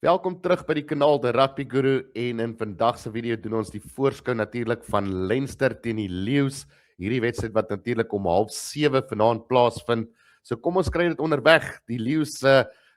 Welkom terug by die kanaal De Rugby Guru en in vandag se video doen ons die voorskou natuurlik van Leinster teen die Lions. Hierdie wedstryd wat natuurlik om 6:30 vanaand plaasvind. So kom ons kry dit onderweg. Die Lions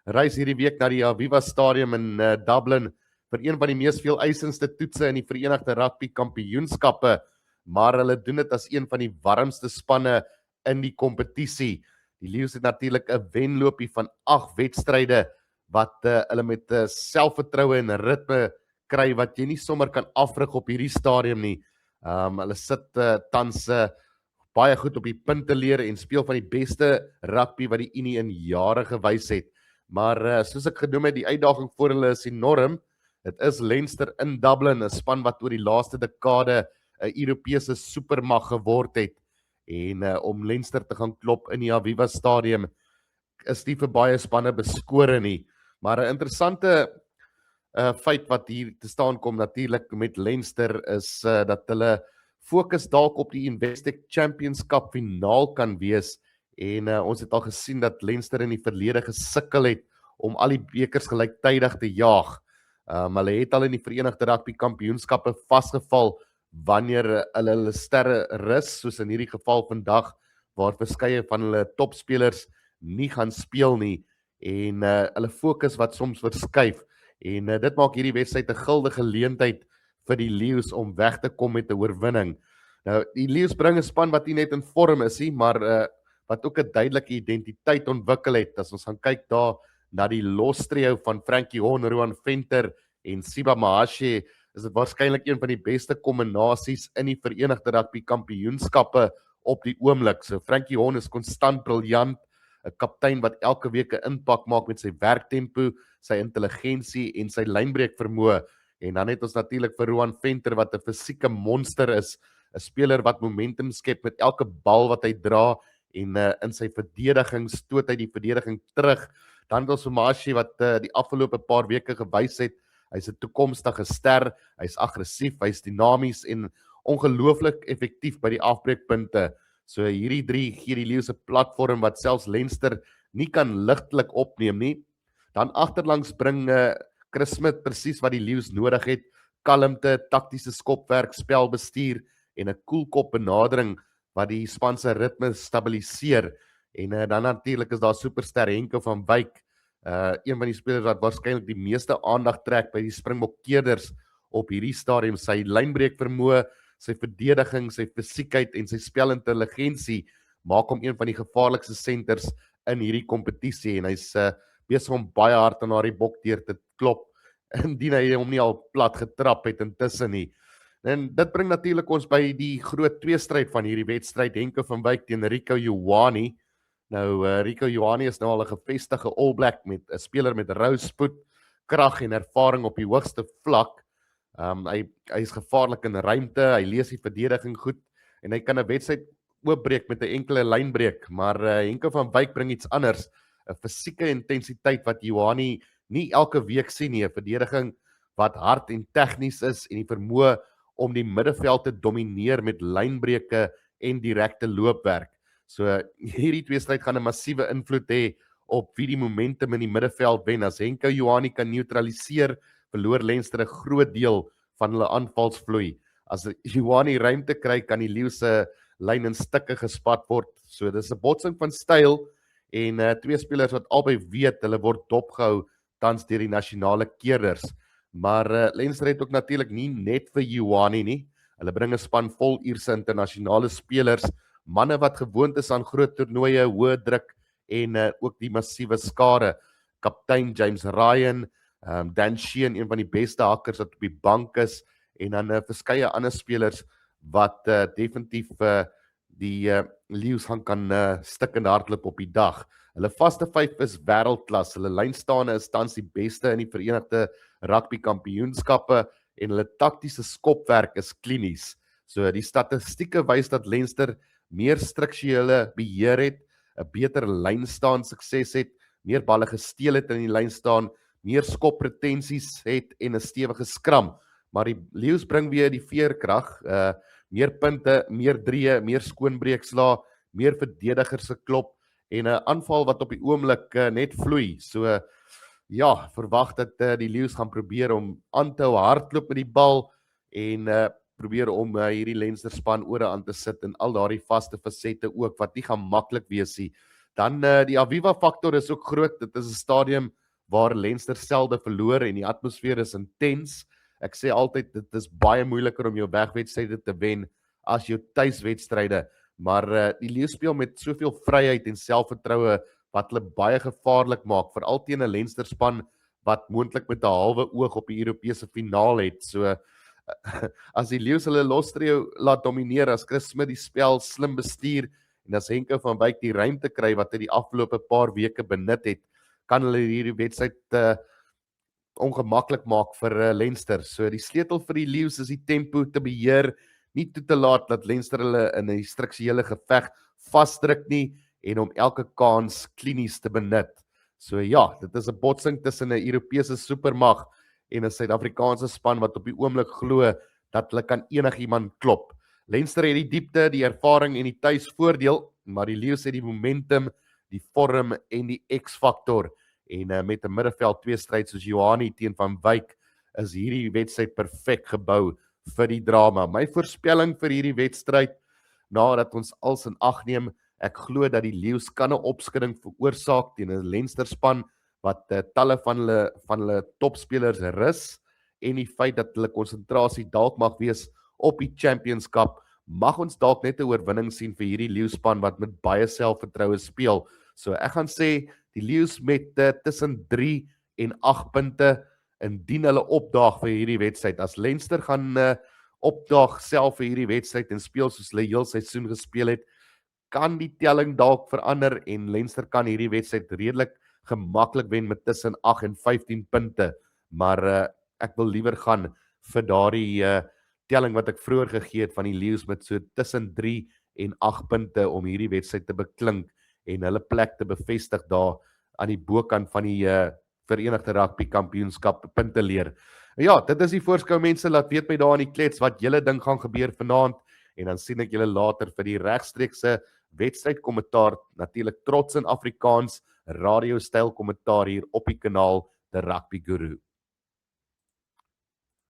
reis hierdie week na die Aviva Stadium in Dublin vir een van die mees veel eisendste toetse in die Verenigde Rugby Kampioenskappe, maar hulle doen dit as een van die warmste spanne in die kompetisie. Die Lions het natuurlik 'n wenloopie van 8 wedstryde wat hulle met selfvertroue en ritme kry wat jy nie sommer kan afrig op hierdie stadium nie. Hulle sit tans baie goed op die punte leer en speel van die beste rugby wat die Unie in jare gewys het. Maar soos ek genoem het, die uitdaging voor hulle is enorm. Dit is Leinster in Dublin, 'n span wat oor die laaste dekade 'n Europese supermag geword het. En om Leinster te gaan klop in die Aviva Stadium is nie vir baie spanne beskore nie. Maar 'n interessante feit wat hier te staan kom natuurlik met Leinster is dat hulle fokus dalk op die Investec Champions Cup finaal kan wees. En ons het al gesien dat Leinster in die verlede gesukkel het om al die bekers gelyktydig te jaag. Hulle het al in die Verenigde Rugby Kampioenskappe vasgeval wanneer hulle sterre rus, soos in hierdie geval vandag, waar verskeie van hulle topspelers nie gaan speel nie. En hulle fokus wat soms verskuif. En dit maak hierdie wedstryd 'n guldige geleentheid vir die Lions om weg te kom met 'n oorwinning. Nou, die Lions bring 'n span wat nie net in vorm is nie, maar wat ook 'n duidelike identiteit ontwikkel het. As ons gaan kyk daar na die lostrio van Frankie Horn, Rowan Venter en Siba Mahashe, is dit waarskynlik een van die beste kombinasies in die Verenigde Rugby Kampioenskappe op die oomblik. So Frankie Horn is konstant briljant, 'n kaptein wat elke week 'n impak maak met sy werktempo, sy intelligensie en sy lynbreek vermoë. En dan het ons natuurlik vir Rowan Venter wat 'n fisieke monster is, 'n speler wat momentum skep met elke bal wat hy dra en in sy verdediging stoot hy die verdediging terug. Dan het ons Mahashe wat die afgelope paar weke gewys het, hy's 'n toekomstige ster, hy's aggressief, hy's dinamies en ongelooflik effektief by die afbreekpunte. So hierdie drie gee die Lions 'n platform wat selfs Leinster nie kan ligtelik opneem nie. Dan agterlangs bring Chris Smith presies wat die Lions nodig het: kalmte, taktiese skopwerk, spelbestuur en 'n koelkop benadering wat die span se ritme stabiliseer. En dan natuurlik is daar superster Henke van Wyk, een van die spelers wat waarskynlik die meeste aandag trek by die Springbokkeerders op hierdie stadium. Sy lynbreek vermoë, sy verdediging, sy fisiekheid en sy spelintelligensie maak hom een van die gevaarlikste senters in hierdie kompetisie en hy's besig om baie hard aan daardie bok deur te klop indien hy hom nie al plat getrap het intussen nie. En dit bring natuurlik ons by die groot tweestryd van hierdie wedstryd, Henke van Wyk teen Rieko Ioane. Nou Rieko Ioane is nou al 'n gevestigde All Black met 'n speler met rou spoed, krag en ervaring op die hoogste vlak. Hy is gevaarlik in ruimte, hy lees die verdediging goed en hy kan 'n wedstryd oopbreek met 'n enkele lynbreek, maar Henke van Wyk bring iets anders, 'n fisieke intensiteit wat Ioane nie elke week sien nie, 'n verdediging wat hard en tegnies is en die vermoë om die middelveld te domineer met lynbreke en direkte loopwerk. So hierdie tweestryd gaan 'n massiewe invloed hê op wie die momentum in die middelveld wen. As Henke Ioane kan neutraliseer, verloor Leinster 'n groot deel van hulle aanvalsvloei. As Ioane ruimte kry, kan die Lions se lyn in stukke gespat word. So dis 'n botsing van styl en twee spelers wat albei weet hulle word dopgehou tans deur die nasionale keerders. Maar Leinster het ook natuurlik nie net vir Ioane nie. Hulle bring 'n span vol Ierse internasionale spelers, manne wat gewoond is aan groot toernooie, hoë druk en ook die massiewe skare. Kaptein James Ryan, Dan Sheehan, een van die beste hakkers wat op die bank is, en dan verskeie ander spelers wat definitief die Lions kan stikkend hardloop op die dag. Hulle vaste vyf is wêreldklas. Hulle lynstaande is tans die beste in die Verenigde Rugby Kampioenskappe en hulle taktiese skopwerk is klinies. So die statistieke wys dat Leinster meer strukturele beheer het, 'n beter lynstaan sukses het, meer balle gesteel het in die lynstaan, meer skopretensies het en 'n stewige skram. Maar die Lions bring weer die veerkrag, meer punte, meer drieë, meer skoonbreekslae, meer verdedigers se klop en 'n aanval wat op die oomblik net vloei. So Ja, verwag dat die Lions gaan probeer om aan te hou hardloop met die bal en probeer om hierdie Leinster span ore aan te sit en al daardie vaste fasette ook wat nie gaan maklik wees nie. Dan die Aviva faktor is ook groot. Dit is 'n stadium waar Leinster selde verloor en die atmosfeer is intens. Ek sê altyd dit is baie moeiliker om jou wegwedstryde te wen as jou tuiswedstryde, maar die Lions speel met soveel vryheid en selfvertroue wat hulle baie gevaarlik maak, veral teen 'n Leinster span wat moontlik met 'n halwe oog op die Europese finaal het. So as die Lions hulle lostrio laat domineer, as Chris Smith die spel slim bestuur en as Henke van Wyk die ruimte kry wat hy die afgelope paar weke benut het, kan hulle hierdie wedstryd ongemaklik maak vir Leinster. So die sleutel vir die Lions is die tempo te beheer, nie toe te laat dat Leinster hulle in 'n strukturele geveg vasdruk nie en om elke kans klinies te benut. So ja, dit is 'n botsing tussen 'n Europese supermag en 'n Suid-Afrikaanse span wat op die oomblik glo dat hulle kan enigiemand klop. Leinster het die diepte, die ervaring en die tuisvoordeel, maar die Lions het die momentum, die vorm en die X-faktor. En met 'n middelveld tweestryd soos Johani teen Van Wyk is hierdie wedstryd perfek gebou vir die drama. My voorspelling vir hierdie wedstryd, nadat ons als in ag neem, ek glo dat die Lions kan 'n opskudding veroorsaak teen 'n Leinster span wat talle van hulle topspelers rus en die feit dat hulle konsentrasie dalk mag wees op die Championship, mag ons dalk net 'n oorwinning sien vir hierdie Lions span wat met baie selfvertroue speel. So ek gaan sê die Lions met tussen 3 en 8 punte indien hulle opdaag vir hierdie wedstryd. As Leinster gaan opdaag self vir hierdie wedstryd en speel soos hulle heel seisoen gespeel het, kan die telling dalk verander en Leinster kan hierdie wedstryd redelik gemaklik wen met tussen 8 en 15 punte. Maar ek wil liewer gaan vir daardie telling wat ek vroeër gegee het van die Lions met so tussen 3 en 8 punte om hierdie wedstryd te beklink en hulle plek te bevestig daar aan die bokant van die Verenigde Rugby Kampioenskap punte leer. Ja, dit is die voorskou mense, laat weet my daar in die klets wat julle dink gaan gebeur vanaand en dan sien ek julle later vir die regstreekse wedstryd kommentaar, natuurlik trots in Afrikaans, radio styl kommentaar hier op die kanaal The Rugby Guru.